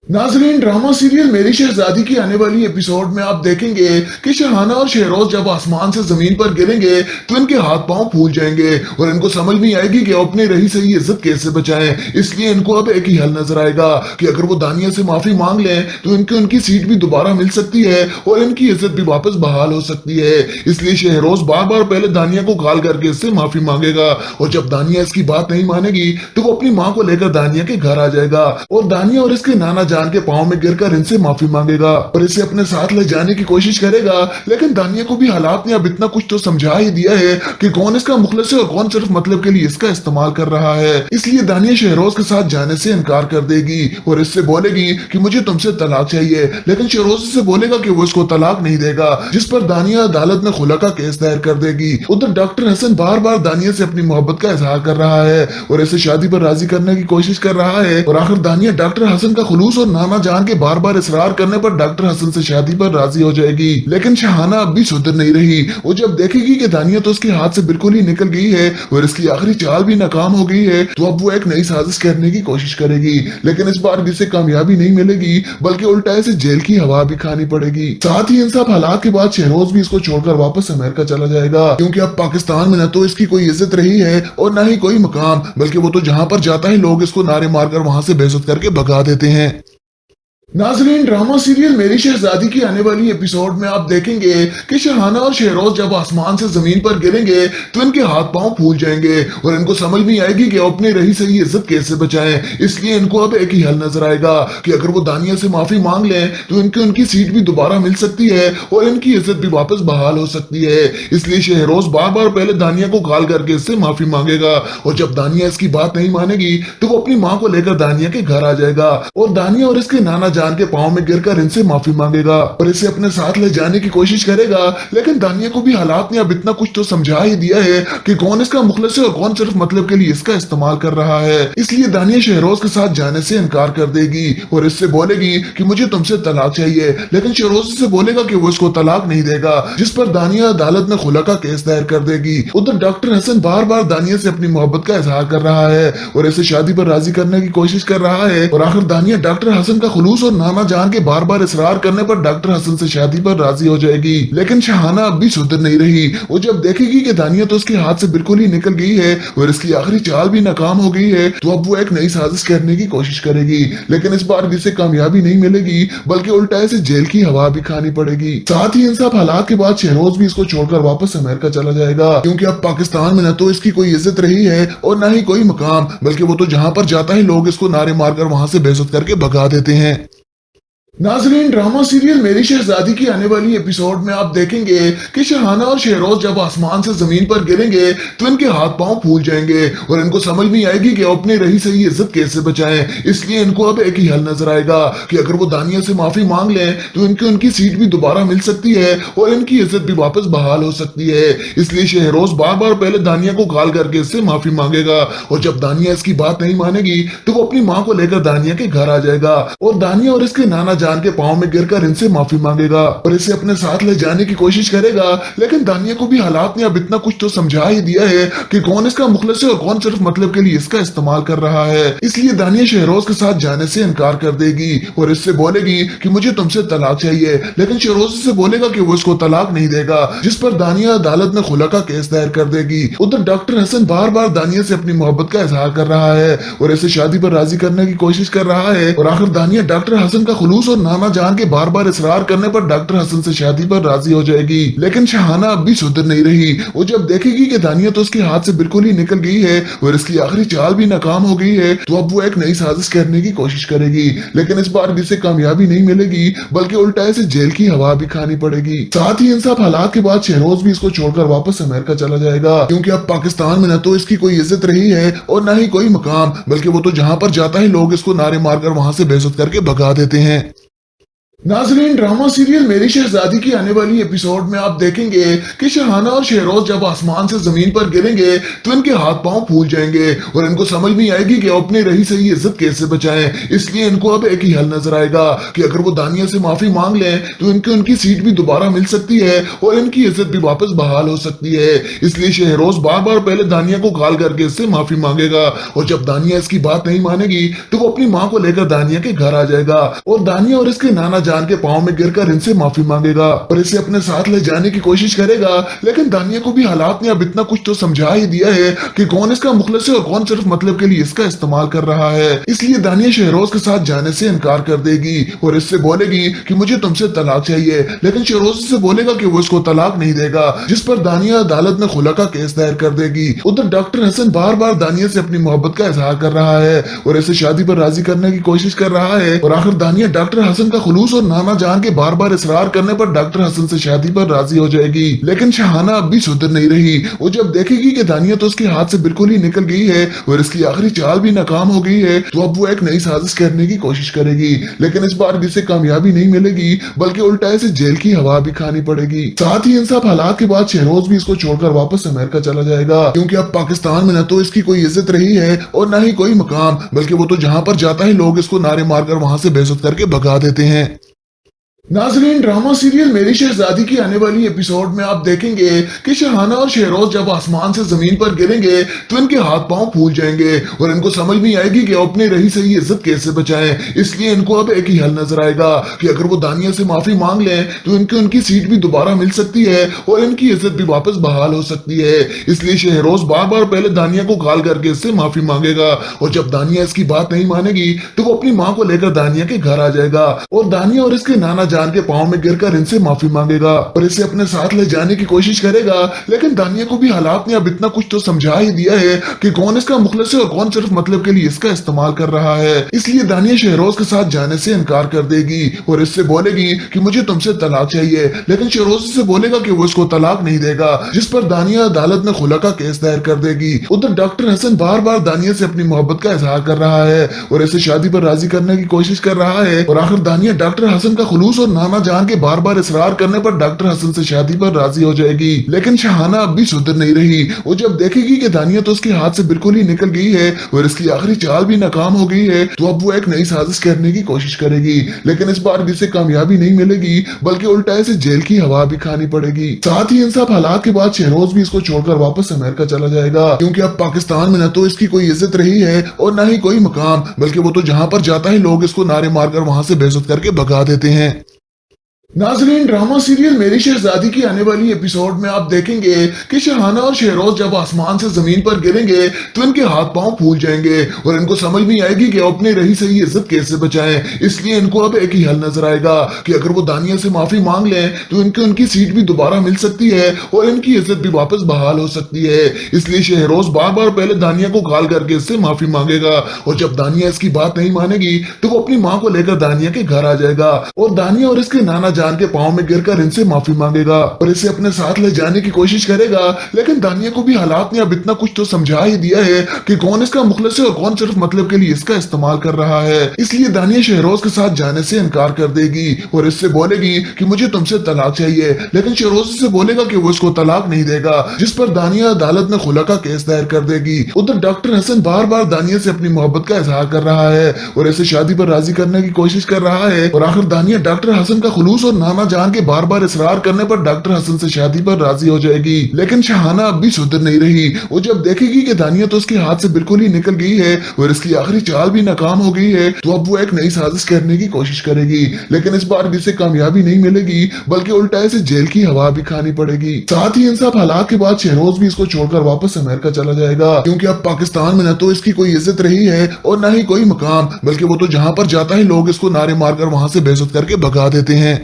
नाजरीन, ड्रामा सीरियल मेरी शहजादी की आने वाली एपिसोड में आप देखेंगे कि शहाना और शहरोज जब आसमान से जमीन पर गिरेंगे तो इनके हाथ पांव फूल जाएंगे और इनको समझ नहीं आएगी कि अपनी रही सही इज्जत कैसे बचाएं। इसलिए इनको अब एक ही हल नजर आएगा कि अगर वो दानिया से माफी मांग लें तो इनकी उनकी सीट भी दोबारा मिल सकती है और इनकी इज्जत भी वापस बहाल हो सकती है। इसलिए शहरोज बार बार पहले दानिया को कॉल करके इससे माफी मांगेगा और जब दानिया इसकी बात नहीं मानेगी तो वो अपनी माँ को लेकर दानिया के घर आ जाएगा और दानिया और इसके नाना जान के पांव में गिरकर इनसे माफी मांगेगा और इसे अपने साथ ले जाने की कोशिश करेगा। लेकिन दानिया को भी हालात ने अब इतना कुछ तो समझा ही दिया है कि कौन इसका मुखलिस है और कौन सिर्फ मतलब के लिए इसका इस्तेमाल कर रहा है। इसलिए दानिया शहरोज के साथ जाने से इनकार कर देगी और इससे बोलेगी कि मुझे तुमसे तलाक चाहिए। लेकिन शहरोज इससे बोलेगा कि वो इसको तलाक नहीं देगा, जिस पर दानिया अदालत में खुला का केस दायर कर देगी। उधर डॉक्टर हसन बार बार दानिया से अपनी मोहब्बत का इजहार कर रहा है और इसे शादी पर राजी करने की कोशिश कर रहा है और आखिर दानिया डॉक्टर हसन का खुलूस और नाना जान के बार बार इसरार करने पर डॉक्टर हसन से शादी पर राजी हो जाएगी। लेकिन शहाना अब भी सुधर नहीं रही। वो जब देखेगी कि दानिया तो उसके हाथ से बिल्कुल ही निकल गई है और इसकी आखिरी चाल भी नाकाम हो गई है, तो अब वो एक नई साजिश करने की कोशिश करेगी। लेकिन इस बार भी इसे कामयाबी नहीं मिलेगी, बल्कि उल्टा इसे जेल की हवा भी खानी पड़ेगी। साथ ही इन सब हालात के बाद शहरोज भी इसको छोड़कर वापस अमेरिका चला जाएगा, क्योंकि अब पाकिस्तान में न तो इसकी कोई इज्जत रही है और न ही कोई मकाम, बल्कि वो तो जहां पर जाता है लोग इसको नारे मारकर वहां से बेइज्जत करके भगा देते हैं। नाजरीन, ड्रामा सीरियल मेरी शहजादी की आने वाली एपिसोड में आप देखेंगे कि शहाना और शहरोज जब आसमान से जमीन पर गिरेंगे तो इनके हाथ पांव फूल जाएंगे और इनको समझ नहीं आएगी कि अपनी रही सही इज्जत कैसे बचाएं। इसलिए इनको अब एक ही हल नजर आएगा कि अगर वो दानिया से माफी मांग लें तो इनकी उनकी सीट भी दोबारा मिल सकती है और इनकी इज्जत भी वापस बहाल हो सकती है। इसलिए शहरोज बार बार पहले दानिया को कॉल करके इससे माफी मांगेगा और जब दानिया इसकी बात नहीं मानेगी तो वो अपनी माँ को लेकर दानिया के घर आ जाएगा और दानिया और इसके नाना जान के पांव में गिरकर इनसे माफी मांगेगा और इसे अपने साथ ले जाने की कोशिश करेगा। लेकिन दानिया को भी हालात ने अब इतना कुछ तो समझा ही दिया है कि कौन इसका मुखलिस है और कौन सिर्फ मतलब के लिए इसका इस्तेमाल कर रहा है। इसलिए दानिया शहरोज के साथ जाने से इनकार कर देगी और इससे बोलेगी कि मुझे तुमसे तलाक चाहिए। लेकिन शहरोज इससे बोलेगा कि वो इसको तलाक नहीं देगा, जिस पर दानिया अदालत में खुला का केस दायर कर देगी। उधर डॉक्टर हसन बार बार दानिया से अपनी मोहब्बत का इजहार कर रहा है और इसे शादी पर राजी करने की कोशिश कर रहा है और आखिर दानिया डॉक्टर हसन का खुलूस और नाना जान के बार बार इसरार करने पर डॉक्टर हसन से शादी पर राजी हो जाएगी। लेकिन शहाना अब भी सुधर नहीं रही। वो जब देखेगी कि दानिया तो उसके हाथ से बिल्कुल ही निकल गई है और इसकी आखिरी चाल भी नाकाम हो गई है, तो अब वो एक नई साजिश करने की कोशिश करेगी। लेकिन इस बार भी इसे कामयाबी नहीं मिलेगी, बल्कि उल्टा इसे जेल की हवा भी खानी पड़ेगी। साथ ही इन सब हालात के बाद शहरोज भी इसको छोड़कर वापस अमेरिका चला जाएगा, क्योंकि अब पाकिस्तान में न तो इसकी कोई इज्जत रही है और न ही कोई मकाम, बल्कि वो तो जहां पर जाता है लोग इसको नारे मारकर वहां से बेइज्जत करके भगा देते हैं। नाजरीन, ड्रामा सीरियल मेरी शहजादी की आने वाली एपिसोड में आप देखेंगे कि शहाना और शहरोज जब आसमान से जमीन पर गिरेंगे तो इनके हाथ पांव फूल जाएंगे और इनको समझ नहीं आएगी कि अपने रही सही इज्जत कैसे बचाएं। इसलिए इनको अब एक ही हल नजर आएगा कि अगर वो दानिया से माफी मांग लें तो इनको उनकी सीट भी दोबारा मिल सकती है और इनकी इज्जत भी वापस बहाल हो सकती है। इसलिए शहरोज बार बार पहले दानिया को गाल करके इससे माफी मांगेगा और जब दानिया इसकी बात नहीं मानेगी तो वो अपनी माँ को लेकर दानिया के घर आ जाएगा और दानिया और इसके नाना जान के पांव में गिरकर इनसे माफी मांगेगा और इसे अपने साथ ले जाने की कोशिश करेगा। लेकिन दानिया को भी हालात ने अब इतना कुछ तो समझा ही दिया है कि कौन इसका मुखलिस है और कौन सिर्फ मतलब के लिए इसका इस्तेमाल कर रहा है। इसलिए दानिया शहरोज के साथ जाने से इनकार कर देगी और इससे बोलेगी कि मुझे तुमसे तलाक चाहिए। लेकिन शहरोज इससे बोलेगा कि वो इसको तलाक नहीं देगा, जिस पर दानिया अदालत में खुला का केस दायर कर देगी। उधर डॉक्टर हसन बार बार दानिया से अपनी मोहब्बत का इजहार कर रहा है और इसे शादी पर राजी करने की कोशिश कर रहा है और आखिर दानिया डॉक्टर हसन का खुलूस और नाना जान के बार बार इसरार करने पर डॉक्टर हसन से शादी पर राजी हो जाएगी। लेकिन शहाना अब भी सुधर नहीं रही। वो जब देखेगी कि दानिया तो उसके हाथ से बिल्कुल ही निकल गई है और इसकी आखिरी चाल भी नाकाम हो गई है, तो अब वो एक नई साजिश करने की कोशिश करेगी। लेकिन इस बार भी इसे कामयाबी नहीं मिलेगी, बल्कि उल्टा इसे जेल की हवा भी खानी पड़ेगी। साथ ही इन सब हालात के बाद शहरोज भी इसको छोड़कर वापस अमेरिका चला जाएगा, क्योंकि अब पाकिस्तान में न तो इसकी कोई इज्जत रही है और न ही कोई मकाम, बल्कि वो तो जहां पर जाता है लोग इसको नारे मारकर वहां से बेइज्जत करके भगा देते हैं। नाजरीन, ड्रामा सीरियल मेरी शहजादी की आने वाली एपिसोड में आप देखेंगे कि शहाना और शहरोज जब आसमान से जमीन पर गिरेंगे तो इनके हाथ पांव फूल जाएंगे और इनको समझ नहीं आएगी कि अपने रही सही इज्जत कैसे बचाएं। इसलिए इनको अब एक ही हल नजर आएगा कि अगर वो दानिया से माफी मांग लें तो इनको उनकी सीट भी दोबारा मिल सकती है और इनकी इज्जत भी वापस बहाल हो सकती है। इसलिए शहरोज बार बार पहले दानिया को गाल करके इससे माफी मांगेगा और जब दानिया इसकी बात नहीं मानेगी तो वो अपनी माँ को लेकर दानिया के घर आ जाएगा और दानिया और इसके नाना जान के पांव में गिरकर इनसे माफी मांगेगा और इसे अपने साथ ले जाने की कोशिश करेगा। लेकिन दानिया को भी हालात ने अब इतना कुछ तो समझा ही दिया है कि कौन इसका मुखलिस है और कौन सिर्फ मतलब के लिए इसका इस्तेमाल कर रहा है। इसलिए दानिया शहरोज के साथ जाने से इनकार कर देगी और इससे बोलेगी कि मुझे तुमसे तलाक चाहिए। लेकिन शहरोज से बोलेगा कि वो इसको तलाक नहीं देगा, जिस पर दानिया अदालत में खुला का केस दायर कर देगी। उधर डॉक्टर हसन बार बार दानिया से अपनी मोहब्बत का इजहार कर रहा है और इसे शादी पर राजी करने की कोशिश कर रहा है और आखिर दानिया डॉक्टर हसन का खुलूस और नाना जान के बार बार इसरार करने पर डॉक्टर हसन से शादी पर राजी हो जाएगी। लेकिन शहाना अब भी सुधर नहीं रही। वो जब देखेगी कि दानिया तो उसके हाथ से बिल्कुल ही निकल गई है और इसकी आखिरी चाल भी नाकाम हो गई है, तो अब वो एक नई साजिश करने की कोशिश करेगी। लेकिन इस बार भी इसे कामयाबी नहीं मिलेगी, बल्कि उल्टा इसे जेल की हवा भी खानी पड़ेगी। साथ ही इन सब हालात के बाद शहरोज भी इसको छोड़कर वापस अमेरिका चला जाएगा, क्योंकि अब पाकिस्तान में न तो इसकी कोई इज्जत रही है और न ही कोई मकाम, बल्कि वो तो जहां पर जाता है लोग इसको नारे मारकर वहां से बेइज्जत करके भगा देते हैं। नाजरीन, ड्रामा सीरियल मेरी शहजादी की आने वाली एपिसोड में आप देखेंगे कि शहाना और शहरोज जब आसमान से जमीन पर गिरेंगे तो इनके हाथ पांव फूल जाएंगे और इनको समझ नहीं आएगी कि अपने रही सही इज्जत कैसे बचाएं। इसलिए इनको अब एक ही हल नजर आएगा कि अगर वो दानिया से माफी मांग लें तो इनको उनकी सीट भी दोबारा मिल सकती है और इनकी इज्जत भी वापस बहाल हो सकती है। इसलिए शहरोज बार बार पहले दानिया को गाल करके इससे माफी मांगेगा और जब दानिया इसकी बात नहीं मानेगी तो वो अपनी माँ को लेकर दानिया के घर आ जाएगा और दानिया और इसके नाना जान के पांव में गिरकर इनसे माफी मांगेगा और इसे अपने साथ ले जाने की कोशिश करेगा। लेकिन दानिया को भी हालात ने अब इतना कुछ तो समझा ही दिया है कि कौन इसका मुखलिस है और कौन सिर्फ मतलब के लिए इसका इस्तेमाल कर रहा है। इसलिए दानिया शहरोज के साथ जाने से इनकार कर देगी और इससे बोलेगी कि मुझे तुमसे तलाक चाहिए। लेकिन शहरोज से बोलेगा कि वो इसको तलाक नहीं देगा, जिस पर दानिया अदालत में खुला का केस दायर कर देगी। उधर डॉक्टर हसन बार बार दानिया से अपनी मोहब्बत का इजहार कर रहा है और इसे शादी पर राजी करने की कोशिश कर रहा है और आखिर दानिया डॉक्टर हसन का खुलूस और और नाना जान के बार बार इसरार करने पर डॉक्टर हसन से शादी पर राजी हो जाएगी। लेकिन शहाना अब भी सुधर नहीं रही। वो जब देखेगी कि दानिया तो उसके हाथ से बिल्कुल ही निकल गई है और इसकी आखिरी चाल भी नाकाम हो गई है, तो अब वो एक नई साजिश करने की कोशिश करेगी। लेकिन इस बार भी इसे कामयाबी नहीं मिलेगी, बल्कि उल्टा इसे जेल की हवा भी खानी पड़ेगी। साथ ही इन सब हालात के बाद शहरोज भी इसको छोड़कर वापस अमेरिका चला जाएगा, क्योंकि अब पाकिस्तान में न तो इसकी कोई इज्जत रही है और न ही कोई मकाम, बल्कि वो तो जहां पर जाता है लोग इसको नारे मारकर वहां से बेइज्जत करके भगा देते हैं। नाजरीन, ड्रामा सीरियल मेरी शहजादी की आने वाली एपिसोड में आप देखेंगे कि शहाना और शहरोज जब आसमान से जमीन पर गिरेंगे तो इनके हाथ पांव फूल जाएंगे और इनको समझ नहीं आएगी कि अपनी रही सही इज्जत कैसे बचाएं। इसलिए इनको अब एक ही हल नजर आएगा कि अगर वो दानिया से माफी मांग लें तो इनको उनकी सीट भी दोबारा मिल सकती है और इनकी इज्जत भी वापस बहाल हो सकती है। इसलिए शहरोज बार बार पहले दानिया को गाल करके इससे माफी मांगेगा और जब दानिया इसकी बात नहीं मानेगी तो वो अपनी माँ को लेकर दानिया के घर आ जाएगा और दानिया और इसके नाना जान के पांव में गिरकर इनसे माफी मांगेगा और इसे अपने साथ ले जाने की कोशिश करेगा। लेकिन दानिया को भी हालात ने अब इतना कुछ तो समझा ही दिया है कि कौन इसका मुखलिस है और कौन सिर्फ मतलब के लिए इसका इस्तेमाल कर रहा है। इसलिए दानिया शहरोज के साथ जाने से इनकार कर देगी और इससे बोलेगी कि मुझे तुमसे तलाक चाहिए। लेकिन शहरोज से बोलेगा कि वो इसको तलाक नहीं देगा, जिस पर दानिया अदालत में खुला का केस दायर कर देगी। उधर डॉक्टर हसन बार बार दानिया से अपनी मोहब्बत का इजहार कर रहा है और इसे शादी पर राजी करने की कोशिश कर रहा है और आखिर दानिया डॉक्टर हसन का खुलूस और नाना जान के बार बार इसरार करने पर डॉक्टर हसन से शादी पर राजी हो जाएगी। लेकिन शहाना अब भी सुधर नहीं रही। वो जब देखेगी कि दानिया तो उसके हाथ से बिल्कुल ही निकल गई है और इसकी आखिरी चाल भी नाकाम हो गई है, तो अब वो एक नई साजिश करने की कोशिश करेगी। लेकिन इस बार भी इसे कामयाबी नहीं मिलेगी, बल्कि उल्टा इसे जेल की हवा भी खानी पड़ेगी। साथ ही इन सब हालात के बाद शहरोज भी इसको छोड़कर वापस अमेरिका चला जाएगा, क्योंकि अब पाकिस्तान में न तो इसकी कोई इज्जत रही है और न ही कोई मकाम, बल्कि वो तो जहां पर जाता है लोग इसको नारे मारकर वहां से बेइज्जत करके भगा देते हैं।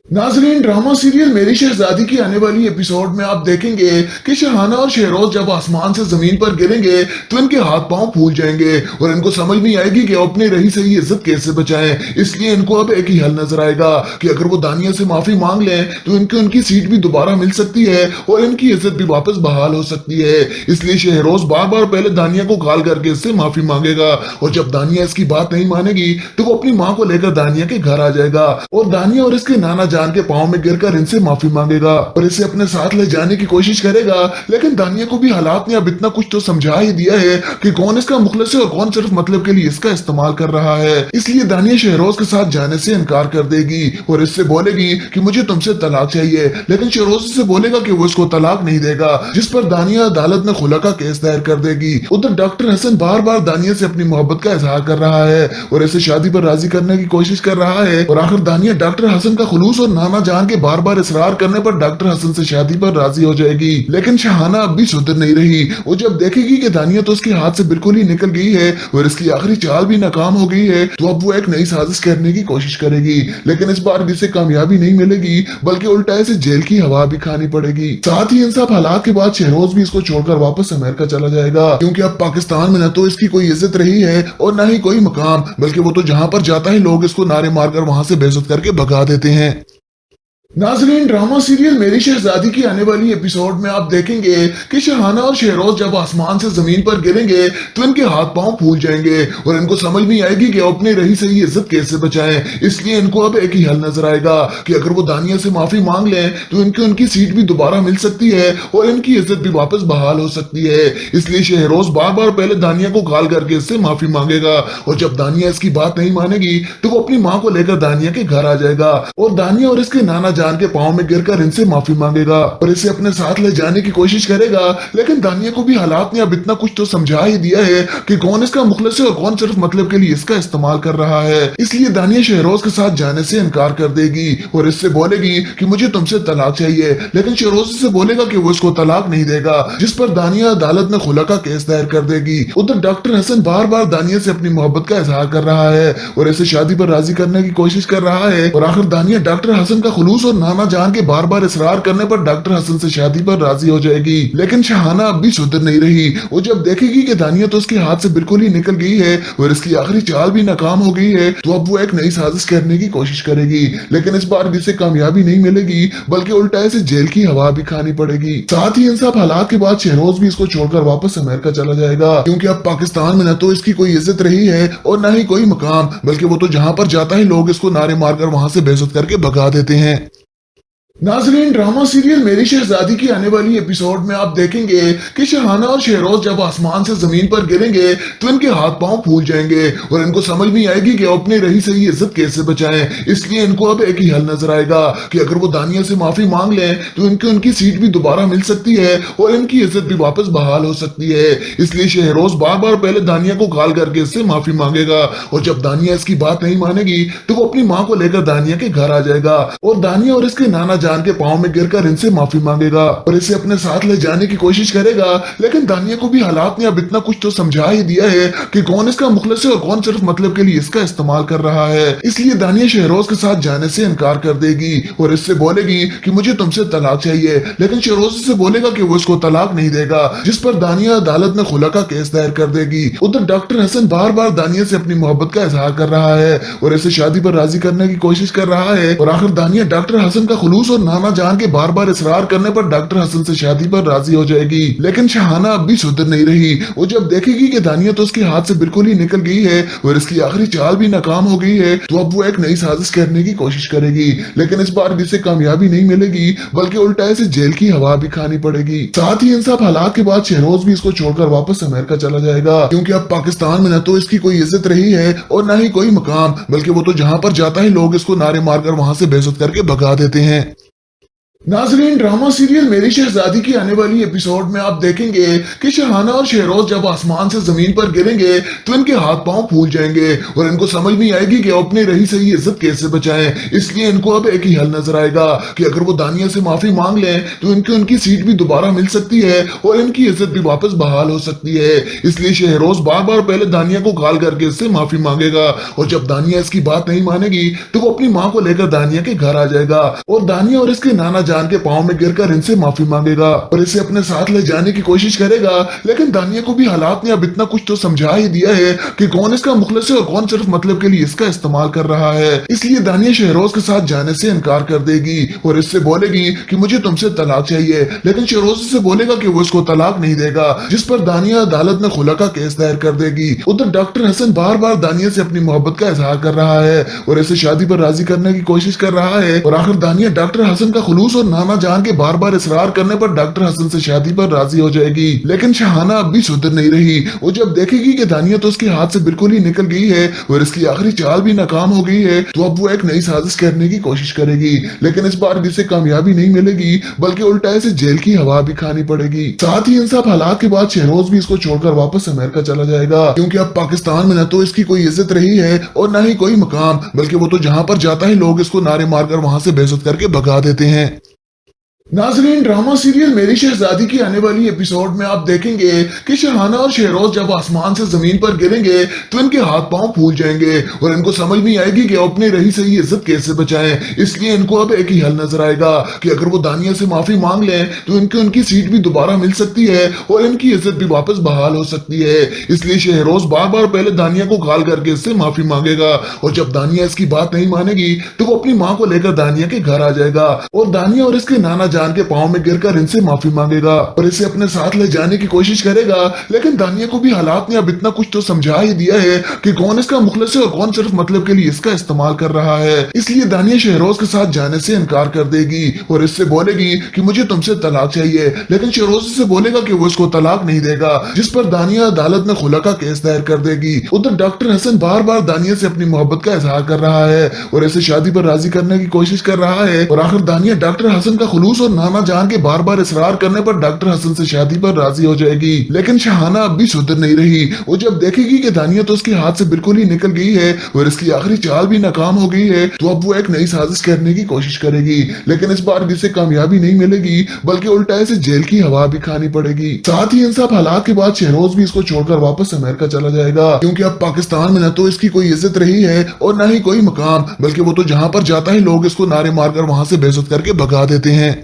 नाजरीन, ड्रामा सीरियल मेरी शहजादी की आने वाली एपिसोड में आप देखेंगे कि शहाना और शहरोज जब आसमान से जमीन पर गिरेंगे तो इनके हाथ पांव फूल जाएंगे और इनको समझ नहीं आएगी कि अपनी रही सही इज्जत कैसे बचाएं। इसलिए इनको अब एक ही हल नजर आएगा कि अगर वो दानिया से माफी मांग लें तो इनको उनकी सीट भी दोबारा मिल सकती है और इनकी इज्जत भी वापस बहाल हो सकती है। इसलिए शहरोज बार बार पहले दानिया को गाल करके इससे माफी मांगेगा और जब दानिया इसकी बात नहीं मानेगी तो वो अपनी माँ को लेकर दानिया के घर आ जाएगा और दानिया और इसके नाना जान के पांव में गिरकर इनसे माफी मांगेगा और इसे अपने साथ ले जाने की कोशिश करेगा। लेकिन दानिया को भी हालात ने अब इतना कुछ तो समझा ही दिया है कि कौन इसका मुखलिस है और कौन सिर्फ मतलब के लिए इसका इस्तेमाल कर रहा है। इसलिए दानिया शहरोज के साथ जाने से इनकार कर देगी और इससे बोलेगी कि मुझे तुमसे तलाक चाहिए। लेकिन शहरोज से बोलेगा कि वो इसको तलाक नहीं देगा, जिस पर दानिया अदालत में खुला का केस दायर कर देगी। उधर डॉक्टर हसन बार बार दानिया से अपनी मोहब्बत का इजहार कर रहा है और इसे शादी पर राजी करने की कोशिश कर रहा है और आखिर दानिया डॉक्टर हसन का खुलूस और नाना जान के बार बार इसरार करने पर डॉक्टर हसन से शादी पर राजी हो जाएगी। लेकिन शहाना अब भी सुधर नहीं रही। वो जब देखेगी कि दानिया तो उसके हाथ से बिल्कुल ही निकल गई है और इसकी आखिरी चाल भी नाकाम हो गई है, तो अब वो एक नई साजिश करने की कोशिश करेगी। लेकिन इस बार भी इसे कामयाबी नहीं मिलेगी, बल्कि उल्टा इसे जेल की हवा भी खानी पड़ेगी। साथ ही इन सब हालात के बाद शहरोज भी इसको छोड़कर वापस अमेरिका चला जाएगा, क्योंकि अब पाकिस्तान में न तो इसकी कोई इज्जत रही है और न ही कोई मकाम, बल्कि वो तो जहां पर जाता है लोग इसको नारे मारकर वहां से बेइज्जत करके भगा देते हैं। नाजरीन, ड्रामा सीरियल मेरी शहजादी की आने वाली एपिसोड में आप देखेंगे कि शहाना और शहरोज जब आसमान से जमीन पर गिरेंगे तो इनके हाथ पांव फूल जाएंगे और इनको समझ नहीं आएगी कि अपनी रही सही इज्जत कैसे बचाएं। इसलिए इनको अब एक ही हल नजर आएगा कि अगर वो दानिया से माफी मांग लें तो इनको उनकी सीट भी दोबारा मिल सकती है और इनकी इज्जत भी वापस बहाल हो सकती है। इसलिए शहरोज बार बार पहले दानिया को गाल करके इससे माफी मांगेगा और जब दानिया इसकी बात नहीं मानेगी तो वो अपनी माँ को लेकर दानिया के घर आ जाएगा और दानिया और इसके नाना जान के पांव में गिरकर इनसे माफी मांगेगा और इसे अपने साथ ले जाने की कोशिश करेगा। लेकिन दानिया को भी हालात ने अब इतना कुछ तो समझा ही दिया है कि कौन इसका मुखलिस है और कौन सिर्फ मतलब के लिए इसका इस्तेमाल कर रहा है। इसलिए दानिया शहरोज के साथ जाने से इनकार कर देगी और इससे बोलेगी कि मुझे तुमसे तलाक चाहिए। लेकिन शहरोज से बोलेगा कि वो इसको तलाक नहीं देगा, जिस पर दानिया अदालत में खुला का केस दायर कर देगी। उधर डॉक्टर हसन बार बार दानिया से अपनी मोहब्बत का इजहार कर रहा है और इसे शादी पर राजी करने की कोशिश कर रहा है और आखिर दानिया डॉक्टर हसन का खुलूस और नाना जान के बार बार इसरार करने पर डॉक्टर हसन से शादी पर राजी हो जाएगी। लेकिन शहाना अब भी सुधर नहीं रही। वो जब देखेगी कि दानिया तो उसके हाथ से बिल्कुल ही निकल गई है और इसकी आखिरी चाल भी नाकाम हो गई है, तो अब वो एक नई साजिश करने की कोशिश करेगी। लेकिन इस बार भी इसे कामयाबी नहीं मिलेगी, बल्कि उल्टा इसे जेल की हवा भी खानी पड़ेगी। साथ ही इन सब हालात के बाद शहरोज भी इसको छोड़कर वापस अमेरिका चला जाएगा, क्योंकि अब पाकिस्तान में न तो इसकी कोई इज्जत रही है और न ही कोई मकाम, बल्कि वो तो जहां पर जाता है लोग इसको नारे मारकर वहां से बेइज्जत करके भगा देते हैं। नाजरीन, ड्रामा सीरियल मेरी शहजादी की आने वाली एपिसोड में आप देखेंगे कि शहाना और शहरोज जब आसमान से जमीन पर गिरेंगे तो इनके हाथ पांव फूल जाएंगे और इनको समझ नहीं आएगी कि अपने रही सही इज्जत कैसे बचाएं। इसलिए इनको अब एक ही हल नजर आएगा कि अगर वो दानिया से माफी मांग लें तो इनकी उनकी सीट भी दोबारा मिल सकती है और इनकी इज्जत भी वापस बहाल हो सकती है। इसलिए शहरोज बार बार पहले दानिया को कॉल करके इससे माफी मांगेगा और जब दानिया इसकी बात नहीं मानेगी तो वो अपनी माँ को लेकर दानिया के घर आ जाएगा और दानिया और इसके नाना जान के पांव में गिरकर इनसे माफी मांगेगा और इसे अपने साथ ले जाने की कोशिश करेगा। लेकिन दानिया को भी हालात ने अब इतना कुछ तो समझा ही दिया है कि कौन इसका मुखलिस है और कौन सिर्फ मतलब के लिए इसका इस्तेमाल कर रहा है। इसलिए दानिया शहरोज के साथ जाने से इनकार कर देगी और इससे बोलेगी कि मुझे तुमसे तलाक चाहिए। लेकिन शहरोज इससे बोलेगा कि वो इसको तलाक नहीं देगा, जिस पर दानिया अदालत में खुला का केस दायर कर देगी। उधर डॉक्टर हसन बार बार दानिया से अपनी मोहब्बत का इजहार कर रहा है और इसे शादी पर राजी करने की कोशिश कर रहा है और आखिर दानिया डॉक्टर हसन का खुलूस और नाना जान के बार बार इसरार करने पर डॉक्टर हसन से शादी पर राजी हो जाएगी। लेकिन शहाना अब भी सुधर नहीं रही। वो जब देखेगी कि दानिया तो उसके हाथ से बिल्कुल ही निकल गई है और इसकी आखिरी चाल भी नाकाम हो गई है, तो अब वो एक नई साजिश करने की कोशिश करेगी। लेकिन इस बार भी इसे कामयाबी नहीं मिलेगी, बल्कि उल्टा इसे जेल की हवा भी खानी पड़ेगी। साथ ही इन सब हालात के बाद शहरोज भी इसको छोड़कर वापस अमेरिका चला जाएगा, क्योंकि अब पाकिस्तान में न तो इसकी कोई इज्जत रही है और न ही कोई मकाम, बल्कि वो तो जहां पर जाता है लोग इसको नारे मारकर वहां से बेइज्जत करके भगा देते हैं। नाजरीन, ड्रामा सीरियल मेरी शहजादी की आने वाली एपिसोड में आप देखेंगे कि शहाना और शहरोज जब आसमान से जमीन पर गिरेंगे तो इनके हाथ पांव फूल जाएंगे और इनको समझ नहीं आएगी कि अपने रही सही इज्जत कैसे बचाएं। इसलिए इनको अब एक ही हल नजर आएगा कि अगर वो दानिया से माफी मांग लें तो इनकी उनकी सीट भी दोबारा मिल सकती है और इनकी इज्जत भी वापस बहाल हो सकती है। इसलिए शहरोज बार बार पहले दानिया को कॉल करके इससे माफी मांगेगा और जब दानिया इसकी बात नहीं मानेगी तो वो अपनी माँ को लेकर दानिया के घर आ जाएगा और दानिया और इसके नाना जान के पांव में गिरकर इनसे माफी मांगेगा और इसे अपने साथ ले जाने की कोशिश करेगा। लेकिन दानिया को भी हालात ने अब इतना कुछ तो समझा ही दिया है कि कौन इसका मुखलिस है और कौन सिर्फ मतलब के लिए इसका इस्तेमाल कर रहा है। इसलिए दानिया शहरोज के साथ जाने से इनकार कर देगी और इससे बोलेगी कि मुझे तुमसे तलाक चाहिए। लेकिन शहरोज से बोलेगा कि वो इसको तलाक नहीं देगा, जिस पर दानिया अदालत में खुला का केस दायर कर देगी। उधर डॉक्टर हसन बार बार दानिया से अपनी मोहब्बत का इजहार कर रहा है और इसे शादी पर राजी करने की कोशिश कर रहा है और आखिर दानिया डॉक्टर हसन का खुलूस और नाना जान के बार बार इसरार करने पर डॉक्टर हसन से शादी पर राजी हो जाएगी। लेकिन शहाना अब भी सुधर नहीं रही। वो जब देखेगी कि दानिया तो उसके हाथ से बिल्कुल ही निकल गई है और इसकी आखिरी चाल भी नाकाम हो गई है, तो अब वो एक नई साजिश करने की कोशिश करेगी। लेकिन इस बार भी इसे कामयाबी नहीं मिलेगी, बल्कि उल्टा इसे जेल की हवा भी खानी पड़ेगी। साथ ही इन सब हालात के बाद शहरोज भी इसको छोड़कर वापस अमेरिका चला जाएगा, क्योंकि अब पाकिस्तान में न तो इसकी कोई इज्जत रही है और न ही कोई मकाम, बल्कि वो तो जहां पर जाता है लोग इसको नारे मारकर वहां से बेइज्जत करके भगा देते हैं। नाजरीन, ड्रामा सीरियल मेरी शहजादी की आने वाली एपिसोड में आप देखेंगे कि शहाना और शहरोज जब आसमान से जमीन पर गिरेंगे तो इनके हाथ पांव फूल जाएंगे और इनको समझ नहीं आएगी कि अपने रही सही इज्जत कैसे बचाएं। इसलिए इनको अब एक ही हल नजर आएगा कि अगर वो दानिया से माफी मांग लें तो इनकी उनकी सीट भी दोबारा मिल सकती है और इनकी इज्जत भी वापस बहाल हो सकती है। इसलिए शहरोज बार बार पहले दानिया को कॉल करके इससे माफी मांगेगा और जब दानिया इसकी बात नहीं मानेगी तो वो अपनी माँ को लेकर दानिया के घर आ जाएगा और दानिया और इसके नाना जान के पांव में गिरकर इनसे माफी मांगेगा और इसे अपने साथ ले जाने की कोशिश करेगा। लेकिन दानिया को भी हालात ने अब इतना कुछ तो समझा ही दिया है कि कौन इसका मुखलिस है और कौन सिर्फ मतलब के लिए इसका इस्तेमाल कर रहा है। इसलिए दानिया शहरोज के साथ जाने से इनकार कर देगी और इससे बोलेगी कि मुझे तुमसे तलाक चाहिए। लेकिन शहरोज से बोलेगा कि वो इसको तलाक नहीं देगा, जिस पर दानिया अदालत में खुला का केस दायर कर देगी। उधर डॉक्टर हसन बार बार दानिया से अपनी मोहब्बत का इजहार कर रहा है और इसे शादी पर राजी करने की कोशिश कर रहा है और आखिर दानिया डॉक्टर हसन का खुलूस और नाना जान के बार बार इसरार करने पर डॉक्टर हसन से शादी पर राजी हो जाएगी। लेकिन शहाना अब भी सुधर नहीं रही। वो जब देखेगी कि दानिया तो उसके हाथ से बिल्कुल ही निकल गई है और इसकी आखिरी चाल भी नाकाम हो गई है, तो अब वो एक नई साजिश करने की कोशिश करेगी। लेकिन इस बार जिसे कामयाबी नहीं मिलेगी बल्कि उल्टा इसे जेल की हवा भी खानी पड़ेगी। साथ ही इन सब हालात के बाद शहरोज भी इसको छोड़कर वापस अमेरिका चला जाएगा, क्योंकि अब पाकिस्तान में न तो इसकी कोई इज्जत रही है और न ही कोई मकाम, बल्कि वो तो जहां पर जाता है लोग इसको नारे मारकर वहां से बेइज्जत करके भगा देते हैं।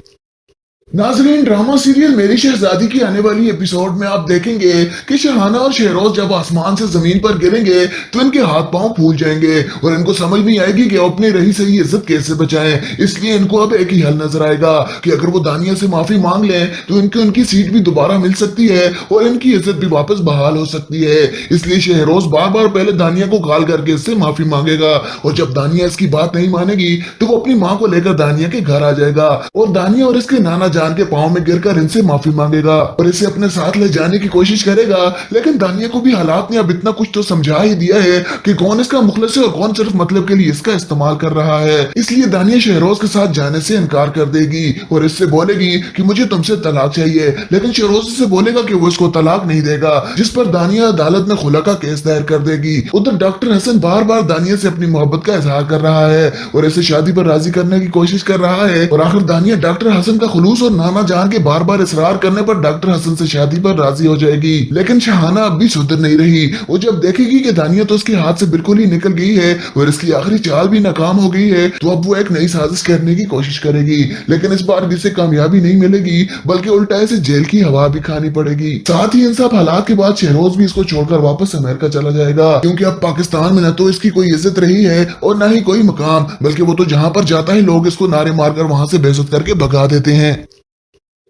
नाज़रीन, ड्रामा सीरियल मेरी शहजादी की आने वाली एपिसोड में आप देखेंगे कि शहाना और शहरोज जब आसमान से जमीन पर गिरेंगे तो इनके हाथ पांव फूल जाएंगे और इनको समझ नहीं आएगी कि अपनी रही सही इज्जत कैसे बचाएं। इसलिए इनको अब एक ही हल नजर आएगा कि अगर वो दानिया से माफी मांग लें तो इनको उनकी सीट भी दोबारा मिल सकती है और इनकी इज्जत भी वापस बहाल हो सकती है। इसलिए शहरोज बार बार पहले दानिया को कॉल करके इससे माफी मांगेगा और जब दानिया इसकी बात नहीं मानेगी तो वो अपनी माँ को लेकर दानिया के घर आ जाएगा और दानिया और इसके नाना जान के पांव में गिरकर इनसे माफी मांगेगा और इसे अपने साथ ले जाने की कोशिश करेगा। लेकिन दानिया को भी हालात ने अब इतना कुछ तो समझा ही दिया है कि कौन इसका मुखलिस है और कौन सिर्फ मतलब के लिए इसका इस्तेमाल कर रहा है। इसलिए दानिया शहरोज के साथ जाने से इनकार कर देगी और इससे बोलेगी कि मुझे तुमसे तलाक चाहिए। लेकिन शहरोज से बोलेगा कि वो इसको तलाक नहीं देगा, जिस पर दानिया अदालत में खुला का केस दायर कर देगी। उधर डॉक्टर हसन बार बार दानिया से अपनी मोहब्बत का इजहार कर रहा है और इसे शादी पर राजी करने की कोशिश कर रहा है और आखिर दानिया डॉक्टर हसन का खुलूस और नाना जान के बार बार इसरार करने पर डॉक्टर हसन से शादी पर राजी हो जाएगी। लेकिन शहाना अब भी सुधर नहीं रही। वो जब देखेगी कि दानिया तो उसके हाथ से बिल्कुल ही निकल गई है और इसकी आखिरी चाल भी नाकाम हो गई है, तो अब वो एक नई साजिश करने की कोशिश करेगी। लेकिन इस बार जिसे कामयाबी नहीं मिलेगी बल्कि उल्टा इसे जेल की हवा भी खानी पड़ेगी। साथ ही इन सब हालात के बाद शहरोज भी इसको छोड़कर वापस अमेरिका चला जाएगा, क्योंकि अब पाकिस्तान में न तो इसकी कोई इज्जत रही है और न ही कोई मकाम, बल्कि वो तो जहां पर जाता है लोग इसको नारे मारकर वहां से बेइज्जत करके भगा देते हैं।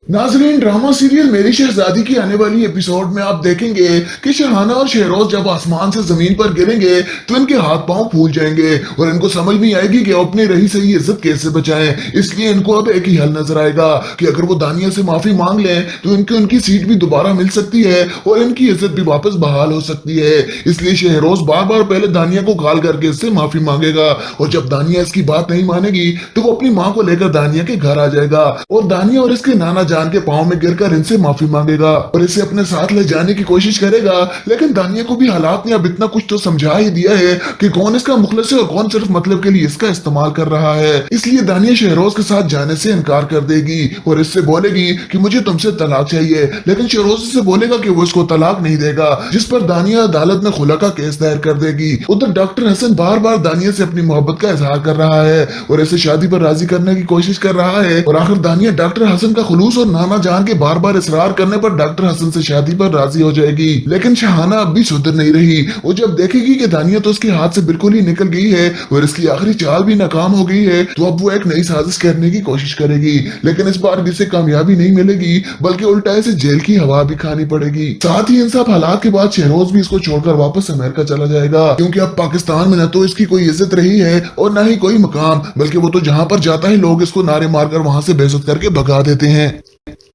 नाज़रीन, ड्रामा सीरियल मेरी शहजादी की आने वाली एपिसोड में आप देखेंगे कि शहाना और शहरोज जब आसमान से जमीन पर गिरेंगे तो इनके हाथ पांव फूल जाएंगे और इनको समझ नहीं आएगी कि अपनी रही सही इज्जत कैसे बचाएं। इसलिए इनको अब एक ही हल नजर आएगा कि अगर वो दानिया से माफी मांग लें तो इनको उनकी सीट भी दोबारा मिल सकती है और इनकी इज्जत भी वापस बहाल हो सकती है। इसलिए शहरोज बार बार पहले दानिया को कॉल करके इससे माफी मांगेगा और जब दानिया इसकी बात नहीं मानेगी तो वो अपनी माँ को लेकर दानिया के घर आ जाएगा और दानिया और इसके नाना जान के पांव में गिरकर इनसे माफी मांगेगा और इसे अपने साथ ले जाने की कोशिश करेगा। लेकिन दानिया को भी हालात ने अब इतना कुछ तो समझा ही दिया है कि कौन इसका मुखलिस है और कौन सिर्फ मतलब के लिए इसका इस्तेमाल कर रहा है। इसलिए दानिया शहरोज के साथ जाने से इनकार कर देगी और इससे बोलेगी कि मुझे तुमसे तलाक चाहिए। लेकिन शहरोज से बोलेगा कि वो इसको तलाक नहीं देगा, जिस पर दानिया अदालत में खुला का केस दायर कर देगी। उधर डॉक्टर हसन बार बार दानिया से अपनी मोहब्बत का इजहार कर रहा है और इसे शादी पर राजी करने की कोशिश कर रहा है और आखिर दानिया डॉक्टर हसन का खुलूस और नाना जान के बार बार इसरार करने पर डॉक्टर हसन से शादी पर राजी हो जाएगी। लेकिन शहाना अब भी सुधर नहीं रही। वो जब देखेगी कि दानिया तो उसके हाथ से बिल्कुल ही निकल गई है और इसकी आखिरी चाल भी नाकाम हो गई है, तो अब वो एक नई साजिश करने की कोशिश करेगी। लेकिन इस बार जिसे कामयाबी नहीं मिलेगी बल्कि उल्टा इसे जेल की हवा भी खानी पड़ेगी। साथ ही इन सब हालात के बाद शहरोज भी इसको छोड़कर वापस अमेरिका चला जाएगा, क्योंकि अब पाकिस्तान में न तो इसकी कोई इज्जत रही है और न ही कोई मकाम, बल्कि वो तो जहां पर जाता है लोग इसको नारे मारकर वहां से बेइज्जत करके भगा देते हैं।